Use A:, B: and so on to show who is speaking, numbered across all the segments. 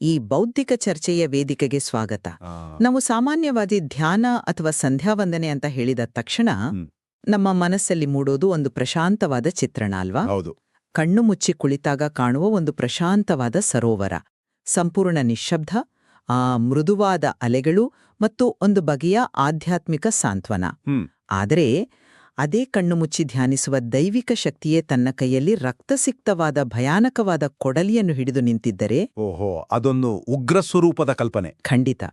A: ಈ ಬೌದ್ಧಿಕ ಚರ್ಚೆಯ ವೇದಿಕೆಗೆ ಸ್ವಾಗತ.
B: ಆ,
A: ನಾವು ಸಾಮಾನ್ಯವಾಗಿ ಧ್ಯಾನ ಅಥವಾ ಸಂಧ್ಯಾವಂದನೆ ಅಂತ ಹೇಳಿದ ತಕ್ಷಣ
B: ಹ್ಮ್.
A: ನಮ್ಮ ಮನಸ್ಸಲ್ಲಿ ಮೂಡೋದು ಒಂದು ಪ್ರಶಾಂತವಾದ ಚಿತ್ರಣ ಅಲ್ವಾ?
B: ಹೌದು.
A: ಕಣ್ಣು ಮುಚ್ಚಿ ಕುಳಿತಾಗ ಕಾಣುವ ಒಂದು ಪ್ರಶಾಂತವಾದ ಸರೋವರ, ಸಂಪೂರ್ಣ ನಿಶ್ಶಬ್ದ, ಆ ಮೃದುವಾದ ಅಲೆಗಳು ಮತ್ತು ಒಂದು ಬಗೆಯ ಆಧ್ಯಾತ್ಮಿಕ ಸಾಂತ್ವನ.
B: ಹ್ಮ್.
A: ಆದರೆ ಅದೇ ಕಣ್ಣು ಮುಚ್ಚಿ ಧ್ಯಾನಿಸುವ ದೈವಿಕ ಶಕ್ತಿಯೇ ತನ್ನ ಕೈಯಲ್ಲಿ ರಕ್ತಸಿಕ್ತವಾದ ಭಯಾನಕವಾದ ಕೊಡಲಿಯನ್ನು ಹಿಡಿದು ನಿಂತಿದ್ದರೆ
B: ಓಹೋ, ಅದೊಂದು ಉಗ್ರ ಸ್ವರೂಪದ ಕಲ್ಪನೆ.
A: ಖಂಡಿತ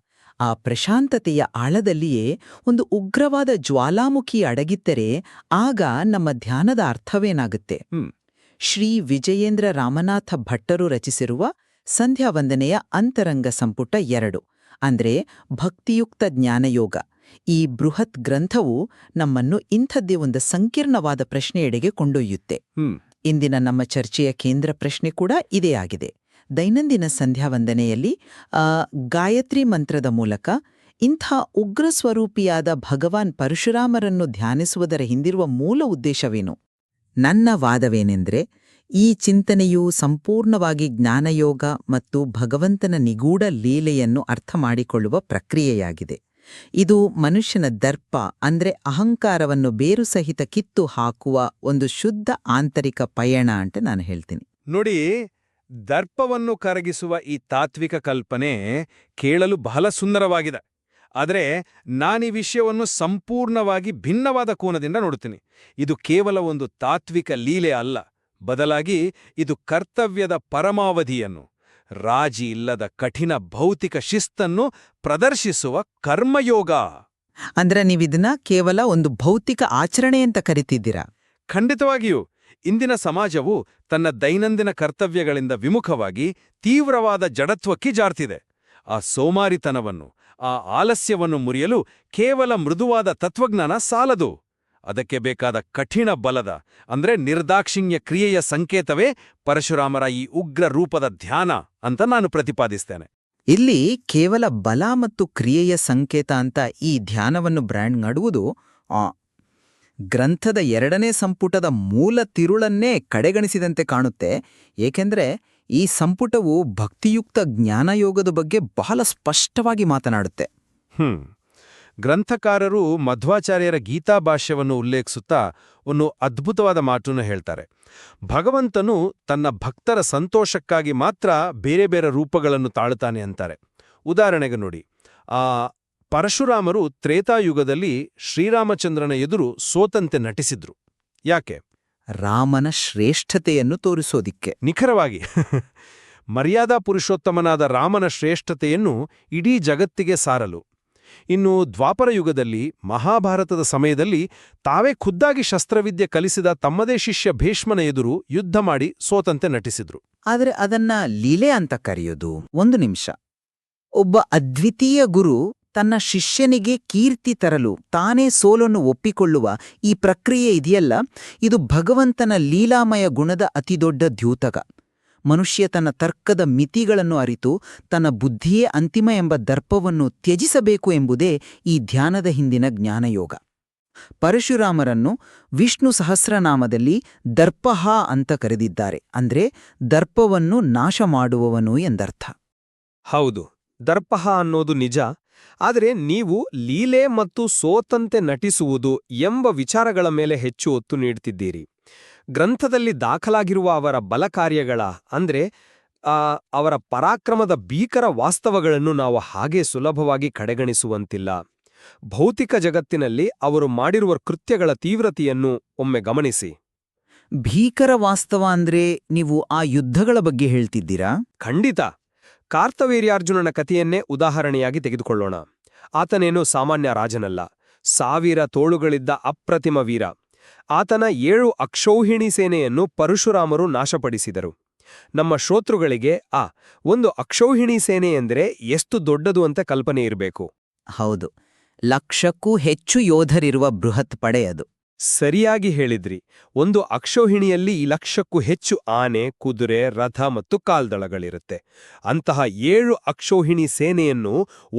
A: ಆ ಪ್ರಶಾಂತತೆಯ ಆಳದಲ್ಲಿಯೇ ಒಂದು ಉಗ್ರವಾದ ಜ್ವಾಲಾಮುಖಿ ಅಡಗಿದ್ದರೆ ಆಗ ನಮ್ಮ ಧ್ಯಾನದ ಅರ್ಥವೇನಾಗುತ್ತೆ?
B: ಹ್ಮ್.
A: ಶ್ರೀ ವಿಜಯೇಂದ್ರ ರಾಮನಾಥ ಭಟ್ಟರು ರಚಿಸಿರುವ ಸಂಧ್ಯಾವಂದನೆಯ ಅಂತರಂಗ ಸಂಪುಟ 2 ಅಂದ್ರೆ ಭಕ್ತಿಯುಕ್ತ ಜ್ಞಾನಯೋಗ. ಈ ಬೃಹತ್ ಗ್ರಂಥವು ನಮ್ಮನ್ನು ಇಂಥದ್ದೇ ಒಂದು ಸಂಕೀರ್ಣವಾದ ಪ್ರಶ್ನೆಯೆಡೆಗೆ ಕೊಂಡೊಯ್ಯುತ್ತೆ.
B: ಹ್ಮ್.
A: ಇಂದಿನ ನಮ್ಮ ಚರ್ಚೆಯ ಕೇಂದ್ರ ಪ್ರಶ್ನೆ ಕೂಡ ಇದೇ ಆಗಿದೆ. ದೈನಂದಿನ ಸಂಧ್ಯಾವಂದನೆಯಲ್ಲಿ ಗಾಯತ್ರಿ ಮಂತ್ರದ ಮೂಲಕ ಇಂಥ ಉಗ್ರ ಸ್ವರೂಪಿಯಾದ ಭಗವಾನ್ ಪರಶುರಾಮರನ್ನು ಧ್ಯಾನಿಸುವುದರ ಹಿಂದಿರುವ ಮೂಲ ಉದ್ದೇಶವೇನು? ನನ್ನ ವಾದವೇನೆಂದರೆ, ಈ ಚಿಂತನೆಯು ಸಂಪೂರ್ಣವಾಗಿ ಜ್ಞಾನಯೋಗ ಮತ್ತು ಭಗವಂತನ ನಿಗೂಢ ಲೀಲೆಯನ್ನು ಅರ್ಥಮಾಡಿಕೊಳ್ಳುವ ಪ್ರಕ್ರಿಯೆಯಾಗಿದೆ. ಇದು ಮನುಷ್ಯನ ದರ್ಪ ಅಂದ್ರೆ ಅಹಂಕಾರವನ್ನು ಬೇರು ಸಹಿತ ಕಿತ್ತು ಹಾಕುವ ಒಂದು ಶುದ್ಧ ಆಂತರಿಕ ಪಯಣ ಅಂತ ನಾನು ಹೇಳ್ತೀನಿ.
B: ನೋಡಿ, ದರ್ಪವನ್ನು ಕರಗಿಸುವ ಈ ತಾತ್ವಿಕ ಕಲ್ಪನೆ ಕೇಳಲು ಬಹಳ ಸುಂದರವಾಗಿದೆ. ಆದರೆ ನಾನೀ ವಿಷಯವನ್ನು ಸಂಪೂರ್ಣವಾಗಿ ಭಿನ್ನವಾದ ಕೋನದಿಂದ ನೋಡುತ್ತೀನಿ. ಇದು ಕೇವಲ ಒಂದು ತಾತ್ವಿಕ ಲೀಲೆ ಅಲ್ಲ, ಬದಲಾಗಿ ಇದು ಕರ್ತವ್ಯದ ಪರಮಾವಧಿಯನ್ನು, ರಾಜಿ ಇಲ್ಲದ ಕಠಿಣ ಭೌತಿಕ ಶಿಸ್ತನ್ನು ಪ್ರದರ್ಶಿಸುವ ಕರ್ಮಯೋಗ.
A: ಅಂದ್ರೆ ನೀವಿದನ್ನ ಕೇವಲ ಒಂದು ಭೌತಿಕ ಆಚರಣೆ ಅಂತ ಕರಿತಿದ್ದೀರಾ?
B: ಖಂಡಿತವಾಗಿಯೂ. ಇಂದಿನ ಸಮಾಜವು ತನ್ನ ದೈನಂದಿನ ಕರ್ತವ್ಯಗಳಿಂದ ವಿಮುಖವಾಗಿ ತೀವ್ರವಾದ ಜಡತ್ವಕ್ಕೆ ಜಾರ್ತಿದೆ. ಆ ಸೋಮಾರಿತನವನ್ನು, ಆ ಆಲಸ್ಯವನ್ನು ಮುರಿಯಲು ಕೇವಲ ಮೃದುವಾದ ತತ್ವಜ್ಞಾನ ಸಾಲದು. ಅದಕ್ಕೆ ಬೇಕಾದ ಕಠಿಣ ಬಲದ ಅಂದ್ರೆ ನಿರ್ದಾಕ್ಷಿಣ್ಯ ಕ್ರಿಯೆಯ ಸಂಕೇತವೇ ಪರಶುರಾಮರ ಈ ಉಗ್ರ ರೂಪದ ಧ್ಯಾನ ಅಂತ ನಾನು ಪ್ರತಿಪಾದಿಸ್ತೇನೆ.
A: ಇಲ್ಲಿ ಕೇವಲ ಬಲ ಮತ್ತು ಕ್ರಿಯೆಯ ಸಂಕೇತ ಅಂತ ಈ ಧ್ಯಾನವನ್ನು ಬ್ರ್ಯಾಂಡ್ ಮಾಡುವುದು ಗ್ರಂಥದ 2ನೇ ಸಂಪುಟದ ಮೂಲ ತಿರುಳನ್ನೇ ಕಡೆಗಣಿಸಿದಂತೆ ಕಾಣುತ್ತೆ. ಏಕೆಂದ್ರೆ ಈ ಸಂಪುಟವು ಭಕ್ತಿಯುಕ್ತ ಜ್ಞಾನಯೋಗದ ಬಗ್ಗೆ ಬಹಳ ಸ್ಪಷ್ಟವಾಗಿ ಮಾತನಾಡುತ್ತೆ.
B: ಗ್ರಂಥಕಾರರು ಮಧ್ವಾಚಾರ್ಯರ ಗೀತಾಭಾಷ್ಯವನ್ನು ಉಲ್ಲೇಖಿಸುತ್ತಾ ಒಂದು ಅದ್ಭುತವಾದ ಮಾತನ್ನು ಹೇಳ್ತಾರೆ. ಭಗವಂತನು ತನ್ನ ಭಕ್ತರ ಸಂತೋಷಕ್ಕಾಗಿ ಮಾತ್ರ ಬೇರೆ ಬೇರೆ ರೂಪಗಳನ್ನು ತಾಳುತ್ತಾನೆ ಅಂತಾರೆ. ಉದಾಹರಣೆಗೆ ನೋಡಿ, ಪರಶುರಾಮರು ತ್ರೇತಾಯುಗದಲ್ಲಿ ಶ್ರೀರಾಮಚಂದ್ರನ ಎದುರು ಸೋತಂತೆ ನಟಿಸಿದ್ರು. ಯಾಕೆ?
A: ರಾಮನ ಶ್ರೇಷ್ಠತೆಯನ್ನು ತೋರಿಸೋದಿಕ್ಕೆ.
B: ನಿಖರವಾಗಿ. ಮರ್ಯಾದಾ ಪುರುಷೋತ್ತಮನಾದ ರಾಮನ ಶ್ರೇಷ್ಠತೆಯನ್ನು ಇಡೀ ಜಗತ್ತಿಗೆ ಸಾರಲು. ಇನ್ನು ದ್ವಾಪರ ಯುಗದಲ್ಲಿ, ಮಹಾಭಾರತದ ಸಮಯದಲ್ಲಿ ತಾವೇ ಖುದ್ದಾಗಿ ಶಸ್ತ್ರವಿದ್ಯೆ ಕಲಿಸಿದ ತಮ್ಮದೇ ಶಿಷ್ಯ ಭೀಷ್ಮನ ಎದುರು ಯುದ್ಧ ಮಾಡಿ ಸೋತಂತೆ ನಟಿಸಿದ್ರು.
A: ಆದರೆ ಅದನ್ನ ಲೀಲೆ ಅಂತ ಕರೆಯೋದು. ಒಂದು ನಿಮಿಷ. ಒಬ್ಬ ಅದ್ವಿತೀಯ ಗುರು ತನ್ನ ಶಿಷ್ಯನಿಗೆ ಕೀರ್ತಿ ತರಲು ತಾನೇ ಸೋಲನ್ನು ಒಪ್ಪಿಕೊಳ್ಳುವ ಈ ಪ್ರಕ್ರಿಯೆ ಇದೆಯಲ್ಲ, ಇದು ಭಗವಂತನ ಲೀಲಾಮಯ ಗುಣದ ಅತಿದೊಡ್ಡ ದ್ಯೂತಕ. ಮನುಷ್ಯ ತನ್ನ ತರ್ಕದ ಮಿತಿಗಳನ್ನು ಅರಿತು ತನ್ನ ಬುದ್ಧಿಯೇ ಅಂತಿಮ ಎಂಬ ದರ್ಪವನ್ನು ತ್ಯಜಿಸಬೇಕು ಎಂಬುದೇ ಈ ಧ್ಯಾನದ ಹಿಂದಿನ ಜ್ಞಾನಯೋಗ. ಪರಶುರಾಮರನ್ನು ವಿಷ್ಣು ಸಹಸ್ರನಾಮದಲ್ಲಿ ದರ್ಪಹ ಅಂತ ಕರೆದಿದ್ದಾರೆ. ಅಂದ್ರೆ ದರ್ಪವನ್ನು ನಾಶ ಮಾಡುವವನು ಎಂದರ್ಥ.
C: ಹೌದು, ದರ್ಪಹ ಅನ್ನೋದು ನಿಜ. ಆದರೆ ನೀವು ಲೀಲೆ ಮತ್ತು ಸೋತಂತೆ ನಟಿಸುವುದು ಎಂಬ ವಿಚಾರಗಳ ಮೇಲೆ ಹೆಚ್ಚು ಒತ್ತು ನೀಡುತ್ತಿದ್ದೀರಿ. ಗ್ರಂಥದಲ್ಲಿ ದಾಖಲಾಗಿರುವ ಅವರ ಬಲಕಾರ್ಯಗಳ ಅಂದ್ರೆ ಅವರ ಪರಾಕ್ರಮದ ಭೀಕರ ವಾಸ್ತವಗಳನ್ನು ನಾವು ಹಾಗೆ ಸುಲಭವಾಗಿ ಕಡೆಗಣಿಸುವಂತಿಲ್ಲ. ಭೌತಿಕ ಜಗತ್ತಿನಲ್ಲಿ ಅವರು ಮಾಡಿರುವ ಕೃತ್ಯಗಳ ತೀವ್ರತೆಯನ್ನು ಒಮ್ಮೆ ಗಮನಿಸಿ.
A: ಭೀಕರ ವಾಸ್ತವ ಅಂದ್ರೆ ನೀವು ಆ ಯುದ್ಧಗಳ ಬಗ್ಗೆ ಹೇಳ್ತಿದ್ದೀರಾ?
C: ಖಂಡಿತ. ಕಾರ್ತವೀರ್ಯಾರ್ಜುನನ ಕಥೆಯನ್ನೇ ಉದಾಹರಣೆಯಾಗಿ ತೆಗೆದುಕೊಳ್ಳೋಣ. ಆತನೇನು ಸಾಮಾನ್ಯ ರಾಜನಲ್ಲ, 1000 ತೋಳುಗಳಿದ್ದ ಅಪ್ರತಿಮ ವೀರ. ಆತನ 7 ಅಕ್ಷೌಹಿಣಿ ಸೇನೆಯನ್ನು ಪರಶುರಾಮರು ನಾಶಪಡಿಸಿದರು. ನಮ್ಮ ಶ್ರೋತೃಗಳಿಗೆ ಒಂದು ಅಕ್ಷೌಹಿಣಿ ಸೇನೆ ಎಂದರೆ ಎಷ್ಟು ದೊಡ್ಡದು ಅಂತ ಕಲ್ಪನೆ ಇರಬೇಕು.
A: ಹೌದು, 1,00,000ಕ್ಕೂ ಹೆಚ್ಚು ಯೋಧರಿರುವ ಬೃಹತ್ ಪಡೆಯದು.
C: ಸರಿಯಾಗಿ ಹೇಳಿದ್ರಿ. ಒಂದು ಅಕ್ಷೌಹಿಣಿಯಲ್ಲಿ 1,00,000ಕ್ಕೂ ಹೆಚ್ಚು ಆನೆ, ಕುದುರೆ, ರಥ ಮತ್ತು ಕಾಲ್ದಳಗಳಿರುತ್ತೆ. ಅಂತಹ 7 ಅಕ್ಷೌಹಿಣಿ ಸೇನೆಯನ್ನು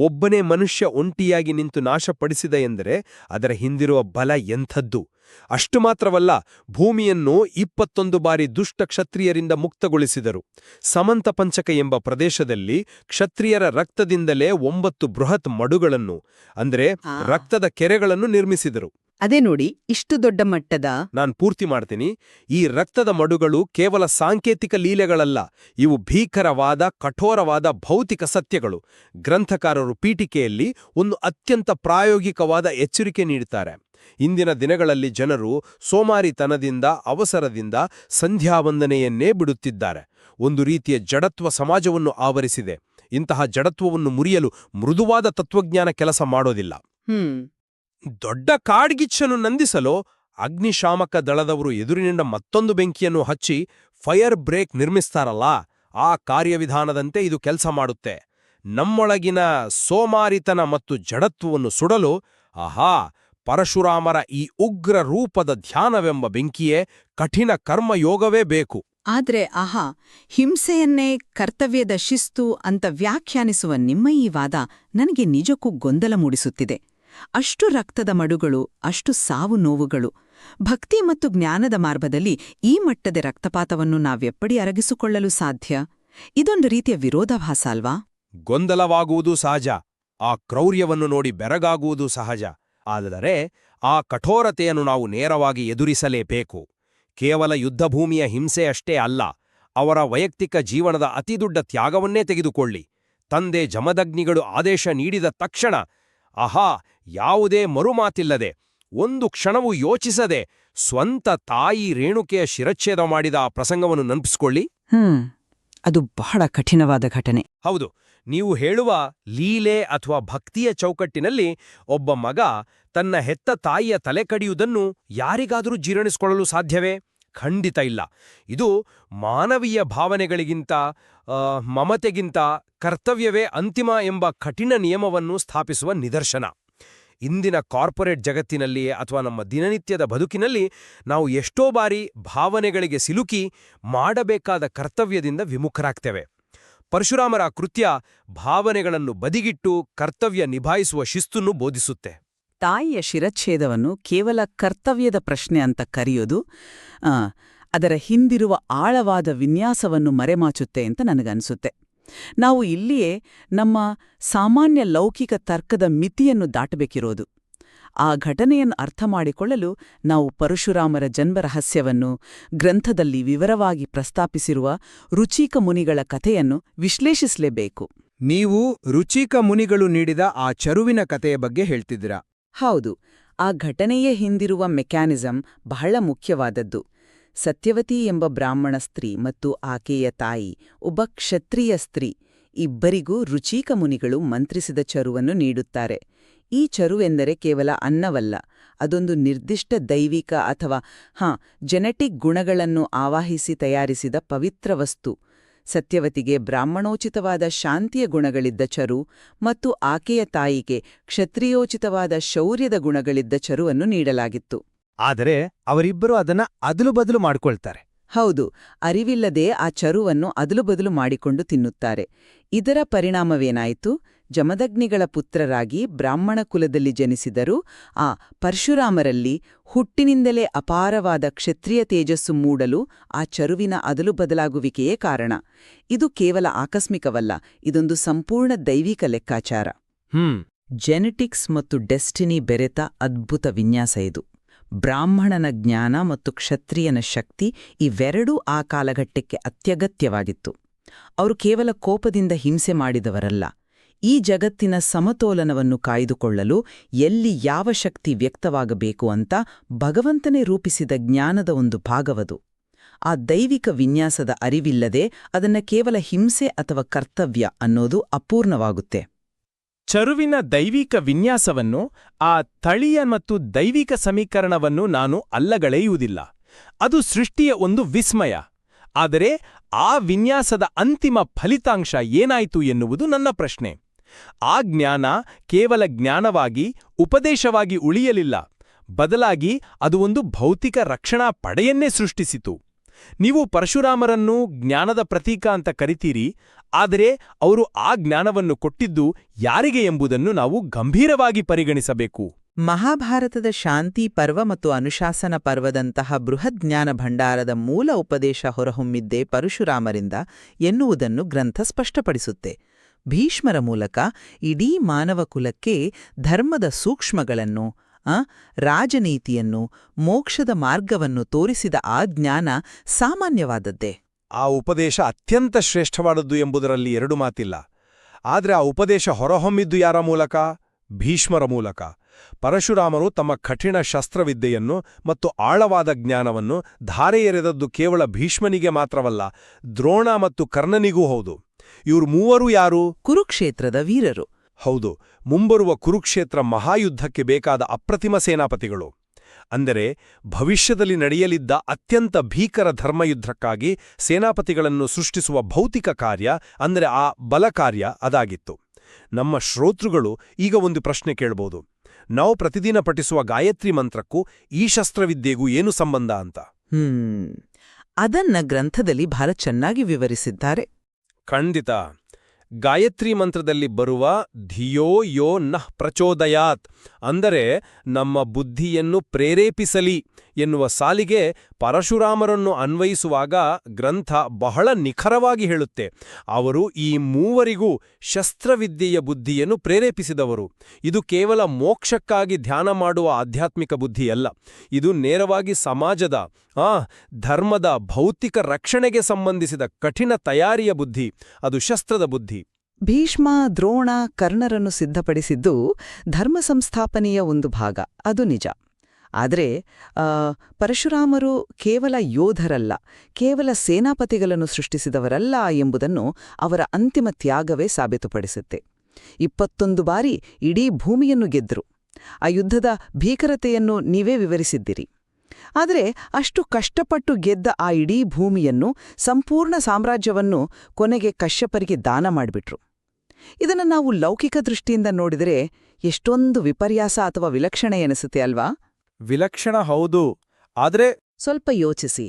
C: ಒಬ್ಬನೇ ಮನುಷ್ಯ ಒಂಟಿಯಾಗಿ ನಿಂತು ನಾಶಪಡಿಸಿದ ಎಂದರೆ ಅದರ ಹಿಂದಿರುವ ಬಲ ಎಂಥದ್ದು! ಅಷ್ಟು ಮಾತ್ರವಲ್ಲ, ಭೂಮಿಯನ್ನು 21 ಬಾರಿ ದುಷ್ಟ ಕ್ಷತ್ರಿಯರಿಂದ ಮುಕ್ತಗೊಳಿಸಿದರು. ಸಮಂತ ಪಂಚಕ ಎಂಬ ಪ್ರದೇಶದಲ್ಲಿ ಕ್ಷತ್ರಿಯರ ರಕ್ತದಿಂದಲೇ 9 ಬೃಹತ್ ಮಡುಗಳನ್ನು ಅಂದರೆ ರಕ್ತದ ಕೆರೆಗಳನ್ನು ನಿರ್ಮಿಸಿದರು.
D: ಅದೇ ನೋಡಿ, ಇಷ್ಟು ದೊಡ್ಡ ಮಟ್ಟದ.
C: ನಾನ್ ಪೂರ್ತಿ ಮಾಡ್ತೀನಿ. ಈ ರಕ್ತದ ಮಡುಗಳು ಕೇವಲ ಸಾಂಕೇತಿಕ ಲೀಲೆಗಳಲ್ಲ, ಇವು ಭೀಕರವಾದ, ಕಠೋರವಾದ ಭೌತಿಕ ಸತ್ಯಗಳು. ಗ್ರಂಥಕಾರರು ಪೀಠಿಕೆಯಲ್ಲಿ ಒಂದು ಅತ್ಯಂತ ಪ್ರಾಯೋಗಿಕವಾದ ಎಚ್ಚರಿಕೆ ನೀಡುತ್ತಾರೆ. ಇಂದಿನ ದಿನಗಳಲ್ಲಿ ಜನರು ಸೋಮಾರಿತನದಿಂದ, ಅವಸರದಿಂದ ಸಂಧ್ಯಾವಂದನೆಯನ್ನೇ ಬಿಡುತ್ತಿದ್ದಾರೆ. ಒಂದು ರೀತಿಯ ಜಡತ್ವ ಸಮಾಜವನ್ನು ಆವರಿಸಿದೆ. ಇಂತಹ ಜಡತ್ವವನ್ನು ಮುರಿಯಲು ಮೃದುವಾದ ತತ್ವಜ್ಞಾನ ಕೆಲಸ ಮಾಡೋದಿಲ್ಲ. ದೊಡ್ಡ ಕಾಡ್ಗಿಚ್ಚನ್ನು ನಂದಿಸಲು ಅಗ್ನಿಶಾಮಕ ದಳದವರು ಎದುರಿನಿಂದ ಮತ್ತೊಂದು ಬೆಂಕಿಯನ್ನು ಹಚ್ಚಿ ಫೈರ್ ಬ್ರೇಕ್ ನಿರ್ಮಿಸ್ತಾರಲ್ಲ, ಆ ಕಾರ್ಯವಿಧಾನದಂತೆ ಇದು ಕೆಲಸ ಮಾಡುತ್ತೆ. ನಮ್ಮೊಳಗಿನ ಸೋಮಾರಿತನ ಮತ್ತು ಜಡತ್ವವನ್ನು ಸುಡಲು ಪರಶುರಾಮರ ಈ ಉಗ್ರ ರೂಪದ ಧ್ಯಾನವೆಂಬ ಬೆಂಕಿಯೇ ಕಠಿಣ ಕರ್ಮಯೋಗವೇ ಬೇಕು.
D: ಆದ್ರೆ ಹಿಂಸೆಯನ್ನೇ ಕರ್ತವ್ಯದ ಶಿಸ್ತು ಅಂತ ವ್ಯಾಖ್ಯಾನಿಸುವ ನಿಮ್ಮ ಈ ವಾದ ನನಗೆ ನಿಜಕ್ಕೂ ಗೊಂದಲ ಮೂಡಿಸುತ್ತಿದೆ. ಅಷ್ಟು ರಕ್ತದ ಮಡುಗಳು, ಅಷ್ಟು ಸಾವು ನೋವುಗಳು. ಭಕ್ತಿ ಮತ್ತು ಜ್ಞಾನದ ಮಾರ್ಗದಲ್ಲಿ ಈ ಮಟ್ಟದ ರಕ್ತಪಾತವನ್ನು ನಾವೆಪ್ಪಡಿ ಅರಗಿಸಿಕೊಳ್ಳಲು ಸಾಧ್ಯ? ಇದೊಂದು ರೀತಿಯ ವಿರೋಧಾಭಾಸ ಅಲ್ವಾ?
C: ಗೊಂದಲವಾಗುವುದು ಸಹಜ, ಆ ಕ್ರೌರ್ಯವನ್ನು ನೋಡಿ ಬೆರಗಾಗುವುದು ಸಹಜ. ಆದರೆ ಆ ಕಠೋರತೆಯನ್ನು ನಾವು ನೇರವಾಗಿ ಎದುರಿಸಲೇಬೇಕು. ಕೇವಲ ಯುದ್ಧಭೂಮಿಯ ಹಿಂಸೆಯಷ್ಟೇ ಅಲ್ಲ, ಅವರ ವೈಯಕ್ತಿಕ ಜೀವನದ ಅತಿದೊಡ್ಡ ತ್ಯಾಗವನ್ನೇ ತೆಗೆದುಕೊಳ್ಳಿ. ತಂದೆ ಜಮದಗ್ನಿಗಳು ಆದೇಶ ನೀಡಿದ ತಕ್ಷಣ ಯಾವುದೇ ಮರುಮಾತಿಲ್ಲದೆ, ಒಂದು ಕ್ಷಣವೂ ಯೋಚಿಸದೆ ಸ್ವಂತ ತಾಯಿ ರೇಣುಕೆಯ ಶಿರಚ್ಛೇದ ಮಾಡಿದ ಆ ಪ್ರಸಂಗವನ್ನು ನೆನಪಿಸಿಕೊಳ್ಳಿ.
D: ಅದು ಬಹಳ ಕಠಿಣವಾದ ಘಟನೆ.
C: ಹೌದು, ನೀವು ಹೇಳುವ ಲೀಲೆ ಅಥವಾ ಭಕ್ತಿಯ ಚೌಕಟ್ಟಿನಲ್ಲಿ ಒಬ್ಬ ಮಗ ತನ್ನ ಹೆತ್ತ ತಾಯಿಯ ತಲೆ ಕಡಿಯುವುದನ್ನು ಯಾರಿಗಾದರೂ ಜೀರ್ಣಿಸಿಕೊಳ್ಳಲು ಸಾಧ್ಯವೇ? ಖಂಡಿತ ಇಲ್ಲ. ಇದು ಮಾನವೀಯ ಭಾವನೆಗಳಿಗಿಂತ, ಮಮತೆಗಿಂತ ಕರ್ತವ್ಯವೇ ಅಂತಿಮ ಎಂಬ ಕಠಿಣ ನಿಯಮವನ್ನು ಸ್ಥಾಪಿಸುವ ನಿದರ್ಶನ. ಇಂದಿನ ಕಾರ್ಪೊರೇಟ್ ಜಗತ್ತಿನಲ್ಲಿ ಅಥವಾ ನಮ್ಮ ದಿನನಿತ್ಯದ ಬದುಕಿನಲ್ಲಿ ನಾವು ಎಷ್ಟೋ ಬಾರಿ ಭಾವನೆಗಳಿಗೆ ಸಿಲುಕಿ ಮಾಡಬೇಕಾದ ಕರ್ತವ್ಯದಿಂದ ವಿಮುಖರಾಗ್ತೇವೆ. ಪರಶುರಾಮರ ಕೃತ್ಯ ಭಾವನೆಗಳನ್ನು ಬದಿಗಿಟ್ಟು ಕರ್ತವ್ಯ ನಿಭಾಯಿಸುವ ಶಿಸ್ತನ್ನು ಬೋಧಿಸುತ್ತೆ.
D: ತಾಯಿಯ ಶಿರಚ್ಛೇದವನ್ನು ಕೇವಲ ಕರ್ತವ್ಯದ ಪ್ರಶ್ನೆ ಅಂತ ಕರೆಯೋದು ಅದರ ಹಿಂದಿರುವ ಆಳವಾದ ವಿನ್ಯಾಸವನ್ನು ಮರೆಮಾಚುತ್ತೆ ಅಂತ ನನಗನ್ಸುತ್ತೆ. ನಾವು ಇಲ್ಲಿಯೇ ನಮ್ಮ ಸಾಮಾನ್ಯ ಲೌಕಿಕ ತರ್ಕದ ಮಿತಿಯನ್ನು ದಾಟಬೇಕಿರೋದು. ಆ ಘಟನೆಯನ್ನು ಅರ್ಥ ಮಾಡಿಕೊಳ್ಳಲು ನಾವು ಪರಶುರಾಮರ ಜನ್ಮರಹಸ್ಯವನ್ನು, ಗ್ರಂಥದಲ್ಲಿ ವಿವರವಾಗಿ ಪ್ರಸ್ತಾಪಿಸಿರುವ ರುಚಿಕ ಮುನಿಗಳ ಕಥೆಯನ್ನು ವಿಶ್ಲೇಷಿಸಲೇಬೇಕು.
A: ನೀವು ರುಚಿಕ ಮುನಿಗಳು ನೀಡಿದ ಆ ಚರುವಿನ ಕಥೆಯ ಬಗ್ಗೆ ಹೇಳ್ತಿದ್ದೀರಾ?
D: ಹೌದು, ಆ ಘಟನೆಯ ಹಿಂದಿರುವ ಮೆಕ್ಯಾನಿಸಂ ಬಹಳ ಮುಖ್ಯವಾದದ್ದು. ಸತ್ಯವತಿ ಎಂಬ ಬ್ರಾಹ್ಮಣ ಸ್ತ್ರೀ ಮತ್ತು ಆಕೆಯ ತಾಯಿ ಒಬ್ಬ ಕ್ಷತ್ರಿಯ ಸ್ತ್ರೀ ಇಬ್ಬರಿಗೂ ರುಚಿಕ ಮುನಿಗಳು ಮಂತ್ರಿಸಿದ ಚರುವನ್ನು ನೀಡುತ್ತಾರೆ. ಈ ಚರುವೆಂದರೆ ಕೇವಲ ಅನ್ನವಲ್ಲ, ಅದೊಂದು ನಿರ್ದಿಷ್ಟ ದೈವಿಕ ಅಥವಾ ಜೆನೆಟಿಕ್ ಗುಣಗಳನ್ನು ಆವಾಹಿಸಿ ತಯಾರಿಸಿದ ಪವಿತ್ರ ವಸ್ತು. ಸತ್ಯವತಿಗೆ ಬ್ರಾಹ್ಮಣೋಚಿತವಾದ ಶಾಂತಿಯ ಗುಣಗಳಿದ್ದ ಚರು ಮತ್ತು ಆಕೆಯ ತಾಯಿಗೆ ಕ್ಷತ್ರಿಯೋಚಿತವಾದ ಶೌರ್ಯದ ಗುಣಗಳಿದ್ದ ಚರುವನ್ನು ನೀಡಲಾಗಿತ್ತು.
A: ಆದರೆ ಅವರಿಬ್ಬರೂ ಅದನ್ನ ಅದಲು ಮಾಡ್ಕೊಳ್ತಾರೆ.
D: ಹೌದು, ಅರಿವಿಲ್ಲದೆ ಆ ಚರುವನ್ನು ಅದಲು ಮಾಡಿಕೊಂಡು ತಿನ್ನುತ್ತಾರೆ. ಇದರ ಪರಿಣಾಮವೇನಾಯಿತು? ಜಮದಗ್ನಿಗಳ ಪುತ್ರರಾಗಿ ಬ್ರಾಹ್ಮಣ ಕುಲದಲ್ಲಿ ಜನಿಸಿದರೂ ಆ ಪರಶುರಾಮರಲ್ಲಿ ಹುಟ್ಟಿನಿಂದಲೇ ಅಪಾರವಾದ ಕ್ಷತ್ರಿಯ ತೇಜಸ್ಸು ಮೂಡಲು ಆ ಚರುವಿನ ಅದಲು ಬದಲಾಗುವಿಕೆಯೇ ಕಾರಣ. ಇದು ಕೇವಲ ಆಕಸ್ಮಿಕವಲ್ಲ, ಇದೊಂದು ಸಂಪೂರ್ಣ ದೈವಿಕ ಲೆಕ್ಕಾಚಾರ. ಜೆನೆಟಿಕ್ಸ್ ಮತ್ತು ಡೆಸ್ಟಿನಿ ಬೆರೆತ ಅದ್ಭುತ ವಿನ್ಯಾಸ ಇದು. ಬ್ರಾಹ್ಮಣನ ಜ್ಞಾನ ಮತ್ತು ಕ್ಷತ್ರಿಯನ ಶಕ್ತಿ ಇವೆರಡೂ ಆ ಕಾಲಘಟ್ಟಕ್ಕೆ ಅತ್ಯಗತ್ಯವಾಗಿತ್ತು. ಅವರು ಕೇವಲ ಕೋಪದಿಂದ ಹಿಂಸೆ ಮಾಡಿದವರಲ್ಲ, ಈ ಜಗತ್ತಿನ ಸಮತೋಲನವನ್ನು ಕಾಯ್ದುಕೊಳ್ಳಲು ಎಲ್ಲಿ ಯಾವ ಶಕ್ತಿ ವ್ಯಕ್ತವಾಗಬೇಕು ಅಂತ ಭಗವಂತನೇ ರೂಪಿಸಿದ ಜ್ಞಾನದ ಒಂದು ಭಾಗವದು. ಆ ದೈವಿಕ ವಿನ್ಯಾಸದ ಅರಿವಿಲ್ಲದೆ ಅದನ್ನ ಕೇವಲ ಹಿಂಸೆ ಅಥವಾ ಕರ್ತವ್ಯ ಅನ್ನೋದು ಅಪೂರ್ಣವಾಗುತ್ತೆ.
E: ಚರುವಿನ ದೈವಿಕ ವಿನ್ಯಾಸವನ್ನು, ಆ ತಳಿಯ ಮತ್ತು ದೈವಿಕ ಸಮೀಕರಣವನ್ನು ನಾನು ಅಲ್ಲಗಳೆಯುವುದಿಲ್ಲ. ಅದು ಸೃಷ್ಟಿಯ ಒಂದು ವಿಸ್ಮಯ. ಆದರೆ ಆ ವಿನ್ಯಾಸದ ಅಂತಿಮ ಫಲಿತಾಂಶ ಏನಾಯಿತು ಎನ್ನುವುದು ನನ್ನ ಪ್ರಶ್ನೆ. ಆ ಜ್ಞಾನ ಕೇವಲ ಜ್ಞಾನವಾಗಿ, ಉಪದೇಶವಾಗಿ ಉಳಿಯಲಿಲ್ಲ, ಬದಲಾಗಿ ಅದು ಒಂದು ಭೌತಿಕ ರಕ್ಷಣಾ ಪಡೆಯನ್ನೇ ಸೃಷ್ಟಿಸಿತು. ನೀವು ಪರಶುರಾಮರನ್ನು ಜ್ಞಾನದ ಪ್ರತೀಕ ಅಂತ ಕರಿತೀರಿ, ಆದರೆ ಅವರು ಆ ಜ್ಞಾನವನ್ನು ಕೊಟ್ಟಿದ್ದು ಯಾರಿಗೆ ಎಂಬುದನ್ನು ನಾವು ಗಂಭೀರವಾಗಿ ಪರಿಗಣಿಸಬೇಕು.
A: ಮಹಾಭಾರತದ ಶಾಂತಿ ಪರ್ವ ಮತ್ತು ಅನುಶಾಸನ ಪರ್ವದಂತಹ ಬೃಹಜ್ಞಾನ ಭಂಡಾರದ ಮೂಲ ಉಪದೇಶ ಹೊರಹೊಮ್ಮಿದ್ದೇ ಪರಶುರಾಮರಿಂದ ಎನ್ನುವುದನ್ನು ಗ್ರಂಥ ಸ್ಪಷ್ಟಪಡಿಸುತ್ತೆ. ಭೀಷ್ಮರ ಮೂಲಕ ಇಡೀ ಮಾನವ ಕುಲಕ್ಕೆ ಧರ್ಮದ ಸೂಕ್ಷ್ಮಗಳನ್ನು, ರಾಜನೀತಿಯನ್ನು, ಮೋಕ್ಷದ ಮಾರ್ಗವನ್ನು ತೋರಿಸಿದ ಆ ಜ್ಞಾನ ಸಾಮಾನ್ಯವಾದದ್ದೇ.
C: ಆ ಉಪದೇಶ ಅತ್ಯಂತ ಶ್ರೇಷ್ಠವಾದದ್ದು ಎಂಬುದರಲ್ಲಿ ಎರಡು ಮಾತಿಲ್ಲ. ಆದರೆ ಆ ಉಪದೇಶ ಹೊರಹೊಮ್ಮಿದ್ದು ಯಾರ ಮೂಲಕ? ಭೀಷ್ಮರ ಮೂಲಕ. ಪರಶುರಾಮರು ತಮ್ಮ ಕಠಿಣ ಶಸ್ತ್ರವಿದ್ಯೆಯನ್ನು ಮತ್ತು ಆಳವಾದ ಜ್ಞಾನವನ್ನು ಧಾರೆ ಎರೆದದ್ದು ಕೇವಲ ಭೀಷ್ಮನಿಗೆ ಮಾತ್ರವಲ್ಲ, ದ್ರೋಣ ಮತ್ತು ಕರ್ಣನಿಗೂ ಹೌದು. ಇವರು ಮೂವರೂ ಯಾರು?
A: ಕುರುಕ್ಷೇತ್ರದ ವೀರರು.
C: ಹೌದು, ಮುಂಬರುವ ಕುರುಕ್ಷೇತ್ರ ಮಹಾಯುದ್ಧಕ್ಕೆ ಬೇಕಾದ ಅಪ್ರತಿಮ ಸೇನಾಪತಿಗಳು. ಅಂದರೆ ಭವಿಷ್ಯದಲ್ಲಿ ನಡೆಯಲಿದ್ದ ಅತ್ಯಂತ ಭೀಕರ ಧರ್ಮಯುದ್ಧಕ್ಕಾಗಿ ಸೇನಾಪತಿಗಳನ್ನು ಸೃಷ್ಟಿಸುವ ಭೌತಿಕ ಕಾರ್ಯ, ಅಂದರೆ ಆ ಬಲಕಾರ್ಯ ಅದಾಗಿತ್ತು. ನಮ್ಮ ಶ್ರೋತೃಗಳು ಈಗ ಒಂದು ಪ್ರಶ್ನೆ ಕೇಳಬಹುದು: ನಾವು ಪ್ರತಿದಿನ ಪಠಿಸುವ ಗಾಯತ್ರಿ ಮಂತ್ರಕ್ಕೂ ಈ ಶಸ್ತ್ರವಿದ್ಯೆಗೂ ಏನು ಸಂಬಂಧ ಅಂತ?
A: ಅದನ್ನ ಗ್ರಂಥದಲ್ಲಿ ಬಹಳ ಚೆನ್ನಾಗಿ ವಿವರಿಸಿದ್ದಾರೆ.
C: ಖಂಡಿತ. ಗಾಯತ್ರಿ ಮಂತ್ರದಲ್ಲಿ ಬರುವ ಧಿಯೋ ಯೋ ನಃ ಪ್ರಚೋದಯಾತ್, ಅಂದರೆ ನಮ್ಮ ಬುದ್ಧಿಯನ್ನು ಪ್ರೇರೇಪಿಸಲಿ ಎನ್ನುವ ಸಾಲಿಗೆ ಪರಶುರಾಮರನ್ನು ಅನ್ವಯಿಸುವಾಗ ಗ್ರಂಥ ಬಹಳ ನಿಖರವಾಗಿ ಹೇಳುತ್ತೆ. ಅವರು ಈ ಮೂವರಿಗೂ ಶಸ್ತ್ರವಿದ್ಯೆಯ ಬುದ್ಧಿಯನ್ನು ಪ್ರೇರೇಪಿಸಿದವರು. ಇದು ಕೇವಲ ಮೋಕ್ಷಕ್ಕಾಗಿ ಧ್ಯಾನ ಮಾಡುವ ಆಧ್ಯಾತ್ಮಿಕ ಬುದ್ಧಿಯಲ್ಲ, ಇದು ನೇರವಾಗಿ ಸಮಾಜದ, ಧರ್ಮದ, ಭೌತಿಕ ರಕ್ಷಣೆಗೆ ಸಂಬಂಧಿಸಿದ ಕಠಿಣ ತಯಾರಿಯ ಬುದ್ಧಿ, ಅದು ಶಸ್ತ್ರದ ಬುದ್ಧಿ.
D: ಭೀಷ್ಮ, ದ್ರೋಣ, ಕರ್ಣರನ್ನು ಸಿದ್ಧಪಡಿಸಿದ್ದು ಧರ್ಮ ಸಂಸ್ಥಾಪನೆಯ ಒಂದು ಭಾಗ, ಅದು ನಿಜ. ಆದರೆ ಪರಶುರಾಮರು ಕೇವಲ ಯೋಧರಲ್ಲ, ಕೇವಲ ಸೇನಾಪತಿಗಳನ್ನು ಸೃಷ್ಟಿಸಿದವರಲ್ಲ ಎಂಬುದನ್ನು ಅವರ ಅಂತಿಮ ತ್ಯಾಗವೇ ಸಾಬೀತುಪಡಿಸುತ್ತೆ. 21 ಬಾರಿ ಇಡೀ ಭೂಮಿಯನ್ನು ಗೆದ್ದರು. ಆ ಯುದ್ಧದ ಭೀಕರತೆಯನ್ನು ನೀವೇ ವಿವರಿಸಿದ್ದೀರಿ. ಆದರೆ ಅಷ್ಟು ಕಷ್ಟಪಟ್ಟು ಗೆದ್ದ ಆ ಇಡೀ ಭೂಮಿಯನ್ನು, ಸಂಪೂರ್ಣ ಸಾಮ್ರಾಜ್ಯವನ್ನು ಕೊನೆಗೆ ಕಶ್ಯಪರಿಗೆ ದಾನ ಮಾಡಿಬಿಟ್ರು. ಇದನ್ನು ನಾವು ಲೌಕಿಕ ದೃಷ್ಟಿಯಿಂದ ನೋಡಿದರೆ ಎಷ್ಟೊಂದು ವಿಪರ್ಯಾಸ ಅಥವಾ ವಿಲಕ್ಷಣ ಎನಿಸುತ್ತೆ ಅಲ್ವಾ?
C: ವಿಲಕ್ಷಣ ಹೌದು, ಆದರೆ
D: ಸ್ವಲ್ಪ ಯೋಚಿಸಿ.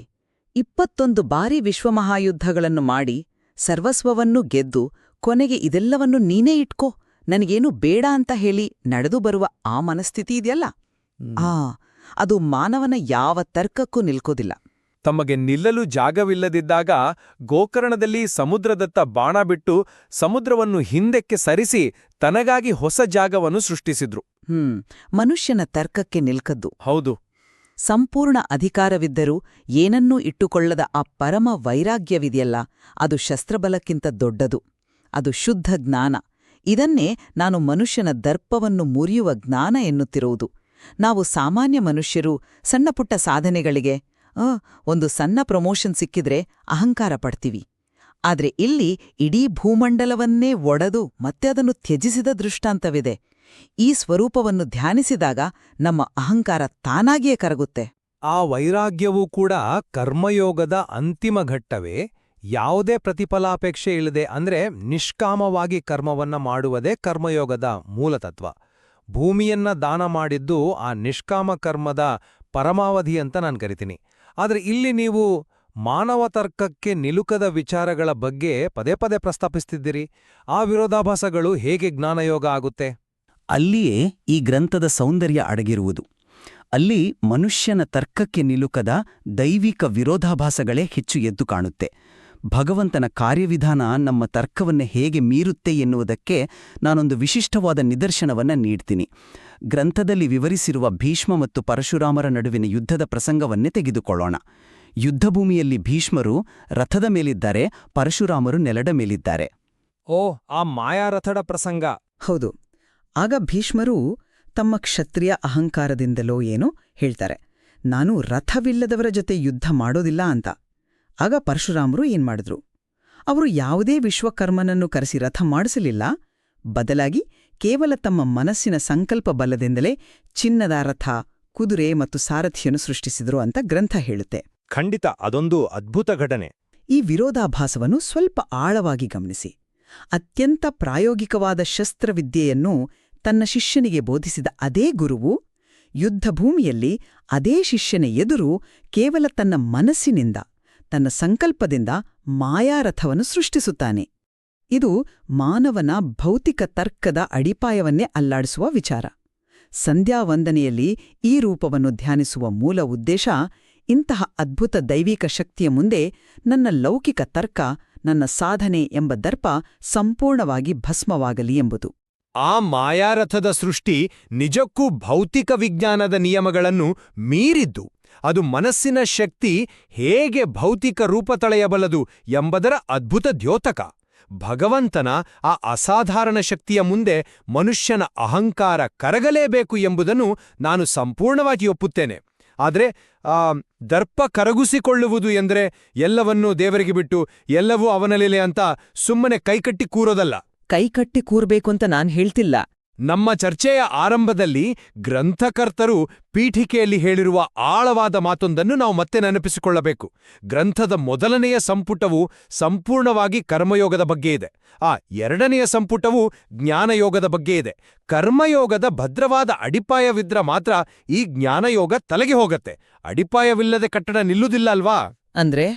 D: 21 ಬಾರಿ ವಿಶ್ವಮಹಾಯುದ್ಧಗಳನ್ನು ಮಾಡಿ, ಸರ್ವಸ್ವವನ್ನೂ ಗೆದ್ದು, ಕೊನೆಗೆ ಇದೆಲ್ಲವನ್ನು ನೀನೇ ಇಟ್ಕೋ, ನನಗೇನು ಬೇಡ ಅಂತ ಹೇಳಿ ನಡೆದು ಬರುವ ಆ ಮನಸ್ಥಿತಿ ಇದೆಯಲ್ಲ, ಅದು ಮಾನವನ ಯಾವ ತರ್ಕಕ್ಕೂ ನಿಲ್ಕೋದಿಲ್ಲ.
C: ತಮಗೆ ನಿಲ್ಲಲು ಜಾಗವಿಲ್ಲದಿದ್ದಾಗ ಗೋಕರ್ಣದಲ್ಲಿ ಸಮುದ್ರದತ್ತ ಬಾಣ ಬಿಟ್ಟು ಸಮುದ್ರವನ್ನು ಹಿಂದಕ್ಕೆ ಸರಿಸಿ ತನಗಾಗಿ ಹೊಸ ಜಾಗವನ್ನು ಸೃಷ್ಟಿಸಿದ್ರು.
D: ಮನುಷ್ಯನ ತರ್ಕಕ್ಕೆ ನಿಲ್ಕದ್ದು.
C: ಹೌದು.
D: ಸಂಪೂರ್ಣ ಅಧಿಕಾರವಿದ್ದರೂ ಏನನ್ನೂ ಇಟ್ಟುಕೊಳ್ಳದ ಆ ಪರಮ ವೈರಾಗ್ಯವಿದೆಯಲ್ಲ, ಅದು ಶಸ್ತ್ರಬಲಕ್ಕಿಂತ ದೊಡ್ಡದು. ಅದು ಶುದ್ಧ ಜ್ಞಾನ. ಇದನ್ನೇ ನಾನು ಮನುಷ್ಯನ ದರ್ಪವನ್ನು ಮುರಿಯುವ ಜ್ಞಾನ ಎನ್ನುತ್ತಿರುವುದು. ನಾವು ಸಾಮಾನ್ಯ ಮನುಷ್ಯರು ಸಣ್ಣಪುಟ್ಟ ಸಾಧನೆಗಳಿಗೆ, ಒಂದು ಸಣ್ಣ ಪ್ರಮೋಷನ್ ಸಿಕ್ಕಿದ್ರೆ ಅಹಂಕಾರ ಪಡ್ತೀವಿ. ಆದ್ರೆ ಇಲ್ಲಿ ಇಡೀ ಭೂಮಂಡಲವನ್ನೇ ಒಡೆದು ಮತ್ತೆ ಅದನ್ನು ತ್ಯಜಿಸಿದ ದೃಷ್ಟಾಂತವಿದೆ. ಈ ಸ್ವರೂಪವನ್ನು ಧ್ಯಾನಿಸಿದಾಗ ನಮ್ಮ ಅಹಂಕಾರ ತಾನಾಗಿಯೇ ಕರಗುತ್ತೆ.
C: ಆ ವೈರಾಗ್ಯವೂ ಕೂಡ ಕರ್ಮಯೋಗದ ಅಂತಿಮ ಘಟ್ಟವೇ. ಯಾವುದೇ ಪ್ರತಿಫಲಾಪೇಕ್ಷೆ ಇಲ್ಲದೆ, ಅಂದ್ರೆ ನಿಷ್ಕಾಮವಾಗಿ ಕರ್ಮವನ್ನ ಮಾಡುವುದೇ ಕರ್ಮಯೋಗದ ಮೂಲತತ್ವ. ಭೂಮಿಯನ್ನ ದಾನ ಮಾಡಿದ್ದು ಆ ನಿಷ್ಕಾಮ ಕರ್ಮದ ಪರಮಾವಧಿ ಅಂತ ನಾನು ಕರಿತೀನಿ. ಆದರೆ ಇಲ್ಲಿ ನೀವು ಮಾನವ ತರ್ಕಕ್ಕೆ ನಿಲುಕದ ವಿಚಾರಗಳ ಬಗ್ಗೆ ಪದೇ ಪದೇ ಪ್ರಸ್ತಾಪಿಸ್ತಿದ್ದೀರಿ. ಆ ವಿರೋಧಾಭಾಸಗಳು ಹೇಗೆ ಜ್ಞಾನಯೋಗ ಆಗುತ್ತೆ?
F: ಅಲ್ಲಿಯೇ ಈ ಗ್ರಂಥದ ಸೌಂದರ್ಯ ಅಡಗಿರುವುದು. ಅಲ್ಲಿ ಮನುಷ್ಯನ ತರ್ಕಕ್ಕೆ ನಿಲುಕದ ದೈವಿಕ ವಿರೋಧಾಭಾಸಗಳೇ ಹೆಚ್ಚು ಎದ್ದು ಕಾಣುತ್ತೆ. ಭಗವಂತನ ಕಾರ್ಯವಿಧಾನ ನಮ್ಮ ತರ್ಕವನ್ನೇ ಹೇಗೆ ಮೀರುತ್ತೆ ಎನ್ನುವುದಕ್ಕೆ ನಾನೊಂದು ವಿಶಿಷ್ಟವಾದ ನಿದರ್ಶನವನ್ನ ನೀಡ್ತೀನಿ. ಗ್ರಂಥದಲ್ಲಿ ವಿವರಿಸಿರುವ ಭೀಷ್ಮ ಮತ್ತು ಪರಶುರಾಮರ ನಡುವಿನ ಯುದ್ಧದ ಪ್ರಸಂಗವನ್ನೇ ತೆಗೆದುಕೊಳ್ಳೋಣ. ಯುದ್ಧಭೂಮಿಯಲ್ಲಿ ಭೀಷ್ಮರು ರಥದ ಮೇಲಿದ್ದಾರೆ, ಪರಶುರಾಮರು ನೆಲದ ಮೇಲಿದ್ದಾರೆ.
C: ಆ ಮಾಯಾರಥದ ಪ್ರಸಂಗ.
D: ಹೌದು. ಆಗ ಭೀಷ್ಮರು ತಮ್ಮ ಕ್ಷತ್ರಿಯ ಅಹಂಕಾರದಿಂದಲೋ ಏನೋ ಹೇಳ್ತಾರೆ, ನಾನು ರಥವಿಲ್ಲದವರ ಜೊತೆ ಯುದ್ಧ ಮಾಡೋದಿಲ್ಲ ಅಂತ. ಆಗ ಪರಶುರಾಮರು ಏನ್ಮಾಡಿದ್ರು? ಅವರು ಯಾವುದೇ ವಿಶ್ವಕರ್ಮನನ್ನು ಕರೆಸಿ ರಥ ಮಾಡಿಸಲಿಲ್ಲ. ಬದಲಾಗಿ ಕೇವಲ ತಮ್ಮ ಮನಸ್ಸಿನ ಸಂಕಲ್ಪ ಬಲದಿಂದಲೇ ಚಿನ್ನದ ರಥ, ಕುದುರೆ ಮತ್ತು ಸಾರಥಿಯನ್ನು ಸೃಷ್ಟಿಸಿದ್ರು ಅಂತ ಗ್ರಂಥ ಹೇಳುತ್ತೆ.
C: ಖಂಡಿತ, ಅದೊಂದು ಅದ್ಭುತ ಘಟನೆ.
D: ಈ ವಿರೋಧಾಭಾಸವನ್ನು ಸ್ವಲ್ಪ ಆಳವಾಗಿ ಗಮನಿಸಿ. ಅತ್ಯಂತ ಪ್ರಾಯೋಗಿಕವಾದ ಶಸ್ತ್ರವಿದ್ಯೆಯನ್ನು ತನ್ನ ಶಿಷ್ಯನಿಗೆ ಬೋಧಿಸಿದ ಅದೇ ಗುರುವು ಯುದ್ಧಭೂಮಿಯಲ್ಲಿ ಅದೇ ಶಿಷ್ಯನ ಎದುರು ಕೇವಲ ತನ್ನ ಮನಸ್ಸಿನಿಂದ ತನ್ನ ಸಂಕಲ್ಪದಿಂದ ಮಾಯಾರಥವನ್ನು ಸೃಷ್ಟಿಸುತ್ತಾನೆ. ಇದು ಮಾನವನ ಭೌತಿಕ ತರ್ಕದ ಅಡಿಪಾಯವನ್ನೇ ಅಲ್ಲಾಡಿಸುವ ವಿಚಾರ. ಸಂಧ್ಯಾವಂದನೆಯಲ್ಲಿ ಈ ರೂಪವನ್ನು ಧ್ಯಾನಿಸುವ ಮೂಲ ಉದ್ದೇಶ ಇಂತಹ ಅದ್ಭುತ ದೈವಿಕ ಶಕ್ತಿಯ ಮುಂದೆ ನನ್ನ ಲೌಕಿಕ ತರ್ಕ, ನನ್ನ ಸಾಧನೆ ಎಂಬ ದರ್ಪ ಸಂಪೂರ್ಣವಾಗಿ ಭಸ್ಮವಾಗಲಿ ಎಂಬುದು.
C: ಆ ಮಾಯಾರಥದ ಸೃಷ್ಟಿ ನಿಜಕ್ಕೂ ಭೌತಿಕ ವಿಜ್ಞಾನದ ನಿಯಮಗಳನ್ನು ಮೀರಿದ್ದು. ಅದು ಮನಸ್ಸಿನ ಶಕ್ತಿ ಹೇಗೆ ಭೌತಿಕ ರೂಪ ತಳೆಯಬಲ್ಲದು ಎಂಬುದರ ಅದ್ಭುತ ದ್ಯೋತಕ. ಭಗವಂತನ ಆ ಅಸಾಧಾರಣ ಶಕ್ತಿಯ ಮುಂದೆ ಮನುಷ್ಯನ ಅಹಂಕಾರ ಕರಗಲೇಬೇಕು ಎಂಬುದನ್ನು ನಾನು ಸಂಪೂರ್ಣವಾಗಿ ಒಪ್ಪುತ್ತೇನೆ. ಆದರೆ ದರ್ಪ ಕರಗಿಸಿಕೊಳ್ಳುವುದು ಎಂದರೆ ಎಲ್ಲವನ್ನೂ ದೇವರಿಗೆ ಬಿಟ್ಟು ಎಲ್ಲವೂ ಅವನಲ್ಲಿಲೆ ಅಂತ ಸುಮ್ಮನೆ ಕೈಕಟ್ಟಿ ಕೂರೋದಲ್ಲ.
D: ಕೈಕಟ್ಟಿ ಕೂರ್ಬೇಕು ಅಂತ ನಾನ್ ಹೇಳ್ತಿಲ್ಲ.
C: ನಮ್ಮ ಚರ್ಚೆಯ ಆರಂಭದಲ್ಲಿ ಗ್ರಂಥಕರ್ತರು ಪೀಠಿಕೆಯಲ್ಲಿ ಹೇಳಿರುವ ಆಳವಾದ ಮಾತೊಂದನ್ನು ನಾವು ಮತ್ತೆ ನೆನಪಿಸಿಕೊಳ್ಳಬೇಕು. ಗ್ರಂಥದ ಮೊದಲನೆಯ ಸಂಪುಟವು ಸಂಪೂರ್ಣವಾಗಿ ಕರ್ಮಯೋಗದ ಬಗ್ಗೆ ಇದೆ. ಆ ಎರಡನೆಯ ಸಂಪುಟವು ಜ್ಞಾನಯೋಗದ ಬಗ್ಗೆ ಇದೆ. ಕರ್ಮಯೋಗದ ಭದ್ರವಾದ ಅಡಿಪಾಯವಿದ್ರ ಮಾತ್ರ ಈ ಜ್ಞಾನಯೋಗ ತಲೆಗೆ ಹೋಗತ್ತೆ. ಅಡಿಪಾಯವಿಲ್ಲದೆ ಕಟ್ಟಡ ನಿಲ್ಲುವುದಿಲ್ಲ ಅಲ್ವಾ?
D: ಅಂದ್ರೆ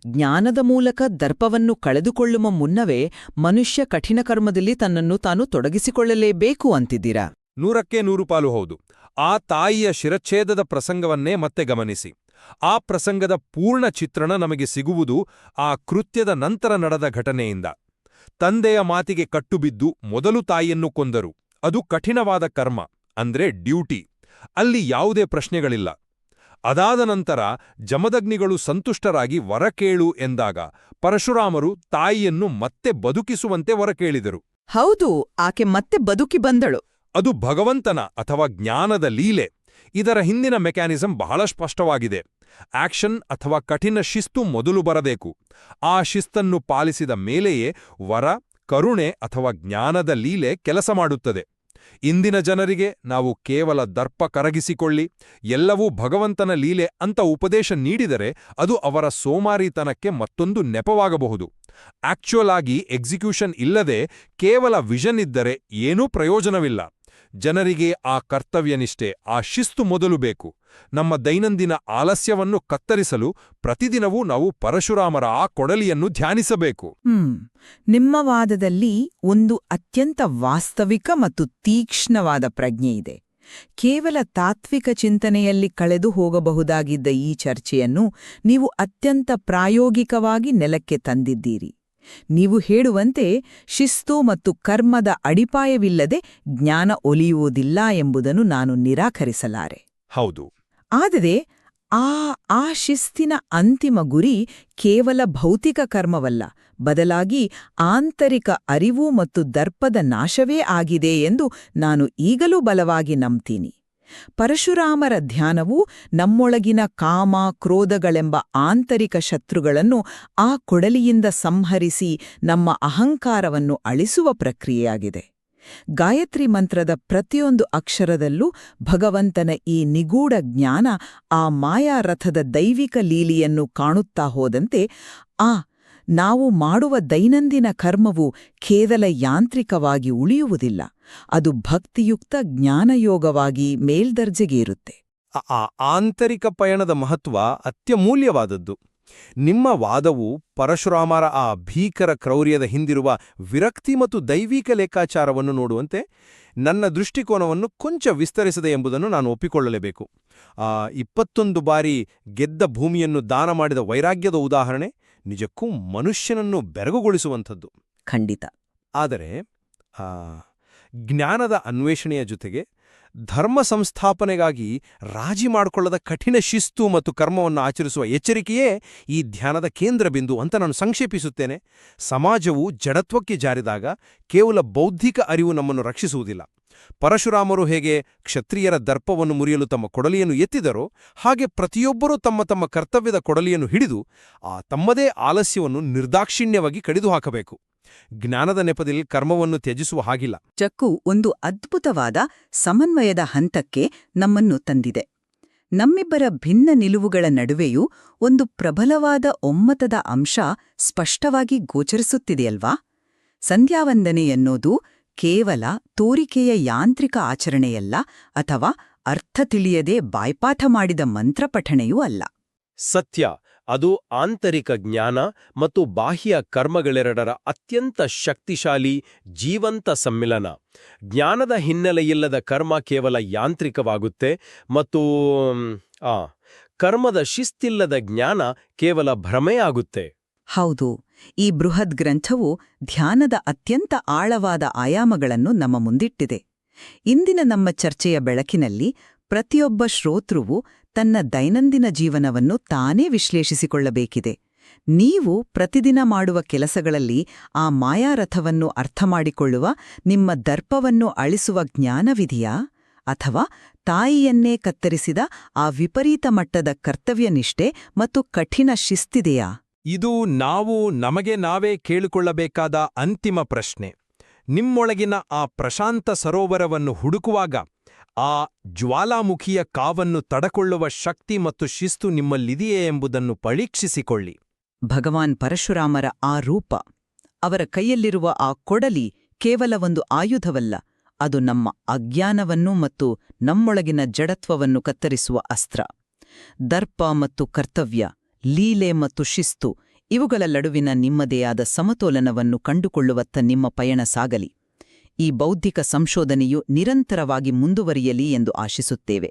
D: ಜ್ಞಾನದ ಮೂಲಕ ದರ್ಪವನ್ನು ಕಳೆದುಕೊಳ್ಳುವ ಮುನ್ನವೇ ಮನುಷ್ಯ ಕಠಿಣ ಕರ್ಮದಲ್ಲಿ ತನ್ನನ್ನು ತಾನು ತೊಡಗಿಸಿಕೊಳ್ಳಲೇಬೇಕು ಅಂತಿದ್ದೀರಾ?
B: 100ಕ್ಕೆ 100 ಪಾಲು ಹೌದು. ಆ ತಾಯಿಯ ಶಿರಚ್ಛೇದದ ಪ್ರಸಂಗವನ್ನೇ ಮತ್ತೆ ಗಮನಿಸಿ. ಆ ಪ್ರಸಂಗದ ಪೂರ್ಣ ಚಿತ್ರಣ ನಮಗೆ ಸಿಗುವುದು ಆ ಕೃತ್ಯದ ನಂತರ ನಡೆದ ಘಟನೆಯಿಂದ. ತಂದೆಯ ಮಾತಿಗೆ ಕಟ್ಟುಬಿದ್ದು ಮೊದಲು ತಾಯಿಯನ್ನು ಕೊಂದರು. ಅದು ಕಠಿಣವಾದ ಕರ್ಮ, ಅಂದ್ರೆ ಡ್ಯೂಟಿ. ಅಲ್ಲಿ ಯಾವುದೇ ಪ್ರಶ್ನೆಗಳಿಲ್ಲ. ಅದಾದ ನಂತರ ಜಮದಗ್ನಿಗಳು ಸಂತುಷ್ಟರಾಗಿ ವರ ಕೇಳು ಎಂದಾಗ ಪರಶುರಾಮರು ತಾಯಿಯನ್ನು ಮತ್ತೆ ಬದುಕಿಸುವಂತೆ ವರ ಕೇಳಿದರು.
D: ಹೌದು, ಆಕೆ ಮತ್ತೆ ಬದುಕಿ ಬಂದಳು.
B: ಅದು ಭಗವಂತನ ಅಥವಾ ಜ್ಞಾನದ ಲೀಲೆ. ಇದರ ಹಿಂದಿನ ಮೆಕ್ಯಾನಿಸಂ ಬಹಳ ಸ್ಪಷ್ಟವಾಗಿದೆ. ಆಕ್ಷನ್ ಅಥವಾ ಕಠಿಣ ಶಿಸ್ತು ಮೊದಲು ಬರಬೇಕು. ಆ ಶಿಸ್ತನ್ನು ಪಾಲಿಸಿದ ಮೇಲೆಯೇ ವರ, ಕರುಣೆ ಅಥವಾ ಜ್ಞಾನದ ಲೀಲೆ ಕೆಲಸ ಮಾಡುತ್ತದೆ. ಇಂದಿನ ಜನರಿಗೆ ನಾವು ಕೇವಲ ದರ್ಪ ಕರಗಿಸಿಕೊಳ್ಳಿ, ಎಲ್ಲವೂ ಭಗವಂತನ ಲೀಲೆ ಅಂತ ಉಪದೇಶ ನೀಡಿದರೆ ಅದು ಅವರ ಸೋಮಾರಿತನಕ್ಕೆ ಮತ್ತೊಂದು ನೆಪವಾಗಬಹುದು. ಆಕ್ಚುಯಲ್ ಆಗಿ ಎಕ್ಸಿಕ್ಯೂಷನ್ ಇಲ್ಲದೆ ಕೇವಲ ವಿಷನ್ ಇದ್ದರೆ ಏನೂ ಪ್ರಯೋಜನವಿಲ್ಲ. ಜನರಿಗೆ ಆ ಕರ್ತವ್ಯನಿಷ್ಠೆ, ಆ ಶಿಸ್ತು ಮೊದಲು ಬೇಕು. ನಮ್ಮ ದೈನಂದಿನ ಆಲಸ್ಯವನ್ನು ಕತ್ತರಿಸಲು ಪ್ರತಿದಿನವೂ ನಾವು ಪರಶುರಾಮರ ಆ ಕೊಡಲಿಯನ್ನು ಧ್ಯಾನಿಸಬೇಕು.
G: ನಿಮ್ಮ ವಾದದಲ್ಲಿ ಒಂದು ಅತ್ಯಂತ ವಾಸ್ತವಿಕ ಮತ್ತು ತೀಕ್ಷ್ಣವಾದ ಪ್ರಜ್ಞೆ ಇದೆ. ಕೇವಲ ತಾತ್ವಿಕ ಚಿಂತನೆಯಲ್ಲಿ ಕಳೆದು ಹೋಗಬಹುದಾಗಿದ್ದ ಈ ಚರ್ಚೆಯನ್ನು ನೀವು ಅತ್ಯಂತ ಪ್ರಾಯೋಗಿಕವಾಗಿ ನೆಲಕ್ಕೆ ತಂದಿದ್ದೀರಿ. ನೀವು ಹೇಳುವಂತೆ ಶಿಸ್ತು ಮತ್ತು ಕರ್ಮದ ಅಡಿಪಾಯವಿಲ್ಲದೆ ಜ್ಞಾನ ಒಲಿಯುವುದಿಲ್ಲ ಎಂಬುದನ್ನು ನಾನು ನಿರಾಕರಿಸಲಾರೆ.
B: ಹೌದು.
G: ಆದರೆ ಆ ಶಿಸ್ತಿನ ಅಂತಿಮ ಗುರಿ ಕೇವಲ ಭೌತಿಕ ಕರ್ಮವಲ್ಲ, ಬದಲಾಗಿ ಆಂತರಿಕ ಅರಿವು ಮತ್ತು ದರ್ಪದ ನಾಶವೇ ಆಗಿದೆ ಎಂದು ನಾನು ಈಗಲೂ ಬಲವಾಗಿ ನಂಬ್ತೀನಿ. ಪರಶುರಾಮರ ಧ್ಯಾನವು ನಮ್ಮೊಳಗಿನ ಕಾಮ, ಕ್ರೋಧಗಳೆಂಬ ಆಂತರಿಕ ಶತ್ರುಗಳನ್ನು ಆ ಕೊಡಲಿಯಿಂದ ಸಂಹರಿಸಿ ನಮ್ಮ ಅಹಂಕಾರವನ್ನು ಅಳಿಸುವ ಪ್ರಕ್ರಿಯೆಯಾಗಿದೆ. ಗಾಯತ್ರಿ ಮಂತ್ರದ ಪ್ರತಿಯೊಂದು ಅಕ್ಷರದಲ್ಲೂ ಭಗವಂತನ ಈ ನಿಗೂಢ ಜ್ಞಾನ ಆ ಮಾಯಾರಥದ ದೈವಿಕ ಲೀಲೆಯನ್ನು ಕಾಣುತ್ತಾ ಹೋದಂತೆ ನಾವು ಮಾಡುವ ದೈನಂದಿನ ಕರ್ಮವು ಕೇವಲ ಯಾಂತ್ರಿಕವಾಗಿ ಉಳಿಯುವುದಿಲ್ಲ, ಅದು ಭಕ್ತಿಯುಕ್ತ ಜ್ಞಾನಯೋಗವಾಗಿ ಮೇಲ್ದರ್ಜೆಗೇರುತ್ತೆ.
C: ಆ ಆಂತರಿಕ ಪಯಣದ ಮಹತ್ವ ಅತ್ಯಮೂಲ್ಯವಾದದ್ದು. ನಿಮ್ಮ ವಾದವು ಪರಶುರಾಮರ ಆ ಭೀಕರ ಕ್ರೌರ್ಯದ ಹಿಂದಿರುವ ವಿರಕ್ತಿ ಮತ್ತು ದೈವಿಕ ಲೆಕ್ಕಾಚಾರವನ್ನು ನೋಡುವಂತೆ ನನ್ನ ದೃಷ್ಟಿಕೋನವನ್ನು ಕೊಂಚ ವಿಸ್ತರಿಸಿದೆ ಎಂಬುದನ್ನು ನಾನು ಒಪ್ಪಿಕೊಳ್ಳಲೇಬೇಕು. 21 ಬಾರಿ ಗೆದ್ದ ಭೂಮಿಯನ್ನು ದಾನ ಮಾಡಿದ ವೈರಾಗ್ಯದ ಉದಾಹರಣೆ ನಿಜಕ್ಕೂ ಮನುಷ್ಯನನ್ನು ಬೆರಗುಗೊಳಿಸುವಂಥದ್ದು.
G: ಖಂಡಿತ.
C: ಆದರೆ ಜ್ಞಾನದ ಅನ್ವೇಷಣೆಯ ಜೊತೆಗೆ ಧರ್ಮ ಸಂಸ್ಥಾಪನೆಗಾಗಿ ರಾಜಿ ಮಾಡಿಕೊಳ್ಳದ ಕಠಿಣ ಶಿಸ್ತು ಮತ್ತು ಕರ್ಮವನ್ನು ಆಚರಿಸುವ ಎಚ್ಚರಿಕೆಯೇ ಈ ಧ್ಯಾನದ ಕೇಂದ್ರ ಬಿಂದು ಅಂತ ನಾನು ಸಂಕ್ಷೇಪಿಸುತ್ತೇನೆ. ಸಮಾಜವು ಜಡತ್ವಕ್ಕೆ ಜಾರಿದಾಗ ಕೇವಲ ಬೌದ್ಧಿಕ ಅರಿವು ನಮ್ಮನ್ನು ರಕ್ಷಿಸುವುದಿಲ್ಲ. ಪರಶುರಾಮರು ಹೇಗೆ ಕ್ಷತ್ರಿಯರ ದರ್ಪವನ್ನು ಮುರಿಯಲು ತಮ್ಮ ಕೊಡಲಿಯನ್ನು ಎತ್ತಿದರೋ, ಹಾಗೆ ಪ್ರತಿಯೊಬ್ಬರೂ ತಮ್ಮ ತಮ್ಮ ಕರ್ತವ್ಯದ ಕೊಡಲಿಯನ್ನು ಹಿಡಿದು ತಮ್ಮದೇ ಆಲಸ್ಯವನ್ನು ನಿರ್ದಾಕ್ಷಿಣ್ಯವಾಗಿ ಕಡಿದು ಹಾಕಬೇಕು. ಜ್ಞಾನದ ನೆಪದಲ್ಲಿ ಕರ್ಮವನ್ನು ತ್ಯಜಿಸುವ ಹಾಗಿಲ್ಲ.
G: ಚಕ್ಕು ಒಂದು ಅದ್ಭುತವಾದ ಸಮನ್ವಯದ ಹಂತಕ್ಕೆ ನಮ್ಮನ್ನು ತಂದಿದೆ. ನಮ್ಮಿಬ್ಬರ ಭಿನ್ನ ನಿಲುವುಗಳ ನಡುವೆಯೂ ಒಂದು ಪ್ರಬಲವಾದ ಒಮ್ಮತದ ಅಂಶ ಸ್ಪಷ್ಟವಾಗಿ ಗೋಚರಿಸುತ್ತಿದೆಯಲ್ವಾ? ಸಂಧ್ಯಾವಂದನೆ ಎನ್ನುವುದು ಕೇವಲ ತೋರಿಕೆಯ ಯಾಂತ್ರಿಕ ಆಚರಣೆಯಲ್ಲ, ಅಥವಾ ಅರ್ಥ ತಿಳಿಯದೆ ಬಾಯ್ಪಾಠ ಮಾಡಿದ ಮಂತ್ರಪಠಣೆಯೂ ಅಲ್ಲ.
C: ಸತ್ಯ, ಅದು ಆಂತರಿಕ ಜ್ಞಾನ ಮತ್ತು ಬಾಹ್ಯ ಕರ್ಮಗಳೆರಡರ ಅತ್ಯಂತ ಶಕ್ತಿಶಾಲಿ ಜೀವಂತ ಸಮ್ಮಿಲನ. ಜ್ಞಾನದ ಹಿನ್ನೆಲೆಯಿಲ್ಲದ ಕರ್ಮ ಕೇವಲ ಯಾಂತ್ರಿಕವಾಗುತ್ತೆ ಮತ್ತು ಕರ್ಮದ ಶಿಸ್ತಿಲ್ಲದ ಜ್ಞಾನ ಕೇವಲ ಭ್ರಮೆಯಾಗುತ್ತೆ.
G: ಹೌದು, ಈ ಬೃಹದ್ ಗ್ರಂಥವು ಧ್ಯಾನದ ಅತ್ಯಂತ ಆಳವಾದ ಆಯಾಮಗಳನ್ನು ನಮ್ಮ ಮುಂದಿಟ್ಟಿದೆ. ಇಂದಿನ ನಮ್ಮ ಚರ್ಚೆಯ ಬೆಳಕಿನಲ್ಲಿ ಪ್ರತಿಯೊಬ್ಬ ಶ್ರೋತೃವು ತನ್ನ ದೈನಂದಿನ ಜೀವನವನ್ನು ತಾನೇ ವಿಶ್ಲೇಷಿಸಿಕೊಳ್ಳಬೇಕಿದೆ. ನೀವು ಪ್ರತಿದಿನ ಮಾಡುವ ಕೆಲಸಗಳಲ್ಲಿ ಆ ಮಾಯಾರಥವನ್ನು ಅರ್ಥಮಾಡಿಕೊಳ್ಳುವ, ನಿಮ್ಮ ದರ್ಪವನ್ನು ಅಳಿಸುವ ಜ್ಞಾನವಿದೆಯಾ? ಅಥವಾ ತಾಯಿಯನ್ನೇ ಕತ್ತರಿಸಿದ ಆ ವಿಪರೀತ ಮಟ್ಟದ ಕರ್ತವ್ಯನಿಷ್ಠೆ ಮತ್ತು ಕಠಿಣ ಶಿಸ್ತಿದೆಯಾ?
E: ಇದು ನಾವು ನಮಗೆ ನಾವೇ ಕೇಳಿಕೊಳ್ಳಬೇಕಾದ ಅಂತಿಮ ಪ್ರಶ್ನೆ. ನಿಮ್ಮೊಳಗಿನ ಆ ಪ್ರಶಾಂತ ಸರೋವರವನ್ನು ಹುಡುಕುವಾಗ ಆ ಜ್ವಾಲಾಮುಖಿಯ ಕಾವನ್ನು ತಡಕೊಳ್ಳುವ ಶಕ್ತಿ ಮತ್ತು ಶಿಸ್ತು ನಿಮ್ಮಲ್ಲಿದೆಯೇ ಎಂಬುದನ್ನು ಪರೀಕ್ಷಿಸಿಕೊಳ್ಳಿ.
G: ಭಗವಾನ್ ಪರಶುರಾಮರ ಆ ರೂಪ, ಅವರ ಕೈಯಲ್ಲಿರುವ ಆ ಕೊಡಲಿ ಕೇವಲ ಒಂದು ಆಯುಧವಲ್ಲ, ಅದು ನಮ್ಮ ಅಜ್ಞಾನವನ್ನು ಮತ್ತು ನಮ್ಮೊಳಗಿನ ಜಡತ್ವವನ್ನು ಕತ್ತರಿಸುವ ಅಸ್ತ್ರ. ದರ್ಪ ಮತ್ತು ಕರ್ತವ್ಯ, ಲೀಲೆ ಮತ್ತು ಶಿಸ್ತು, ಇವುಗಳ ನಡುವಿನ ನಿಮ್ಮದೇ ಆದ ಸಮತೋಲನವನ್ನು ಕಂಡುಕೊಳ್ಳುವತ್ತ ನಿಮ್ಮ ಪಯಣ ಸಾಗಲಿ. ಈ ಬೌದ್ಧಿಕ ಸಂಶೋಧನೆಯು ನಿರಂತರವಾಗಿ ಮುಂದುವರಿಯಲಿ ಎಂದು ಆಶಿಸುತ್ತೇವೆ.